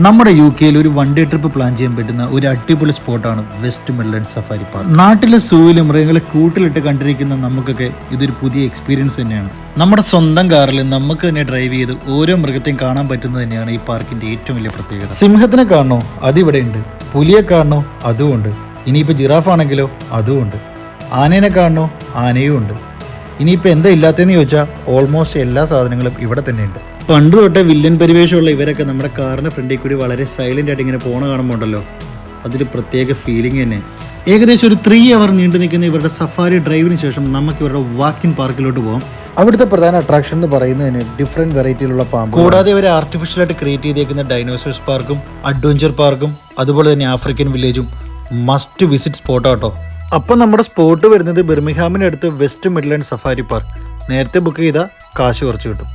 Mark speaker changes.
Speaker 1: നമ്മുടെ UK ഒരു one day trip plan ചെയ്യാൻ പറ്റുന്ന ഒരു അടിപൊളി സ്പോട്ടാണ് വെസ്റ്റ് മിഡ്ലൻഡ് സഫാരി പാർക്ക്. നാട്ടിലെ സൂവിൽ മൃഗങ്ങളെ കൂട്ടിലിട്ട് കണ്ടിരിക്കുന്ന നമുക്കൊക്കെ ഇതൊരു പുതിയ എക്സ്പീരിയൻസ് തന്നെയാണ്. നമ്മുടെ സ്വന്തം കാറിൽ നമുക്ക് തന്നെ ഡ്രൈവ് ചെയ്ത് ഓരോ മൃഗത്തെയും കാണാൻ പറ്റുന്നത് തന്നെയാണ് ഈ പാർക്കിന്റെ ഏറ്റവും വലിയ പ്രത്യേകത. സിംഹത്തിനെ കാണണോ? അതിവിടെ ഉണ്ട്. പുലിയെ കാണണോ? അതുമുണ്ട്. ഇനിയിപ്പോൾ ജിറാഫ് ആണെങ്കിലോ? അതുമുണ്ട്. ആനേനെ കാണണോ? ആനയും ഉണ്ട്. ഇനിയിപ്പോൾ എന്താ ഇല്ലാത്തതെന്ന് ചോദിച്ചാൽ ഓൾമോസ്റ്റ് എല്ലാ സാധനങ്ങളും ഇവിടെ തന്നെയുണ്ട്. പണ്ട് തൊട്ടേ വില്ലൻ പരിവേഷമുള്ള ഇവരൊക്കെ നമ്മുടെ കാറിൻ്റെ ഫ്രണ്ടിൽ കൂടി വളരെ സൈലൻ്റ് ആയിട്ട് ഇങ്ങനെ പോണ കാണുമ്പോണ്ടല്ലോ, അതൊരു പ്രത്യേക ഫീലിംഗ് തന്നെ. ഏകദേശം ഒരു 3 അവർ നീണ്ടു നിൽക്കുന്ന ഇവരുടെ സഫാരി ഡ്രൈവിന് ശേഷം നമുക്ക് ഇവരുടെ വാക്കിൻ പാർക്കിലോട്ട് പോകാം. അവിടുത്തെ പ്രധാന അട്രാക്ഷൻ എന്ന് പറയുന്നതിന് ഡിഫറെൻറ്റ് വെറൈറ്റിയിലുള്ള പാമ്പ്, കൂടാതെ ഇവർ ആർട്ടിഫിഷ്യലായിട്ട് ക്രിയേറ്റ് ചെയ്തേക്കുന്ന ഡൈനോസേഴ്സ് പാർക്കും അഡ്വഞ്ചർ പാർക്കും അതുപോലെ തന്നെ ആഫ്രിക്കൻ വില്ലേജും മസ്റ്റ് വിസിറ്റ് സ്പോട്ടാട്ടോ. അപ്പം നമ്മുടെ സ്പോട്ട് വരുന്നത് ബിർമിംഗ്ഹാമിനടുത്ത് വെസ്റ്റ് മിഡ്ലൻഡ് സഫാരി പാർക്ക്. നേരത്തെ ബുക്ക് ചെയ്താൽ കാശ് കുറച്ച് കിട്ടും.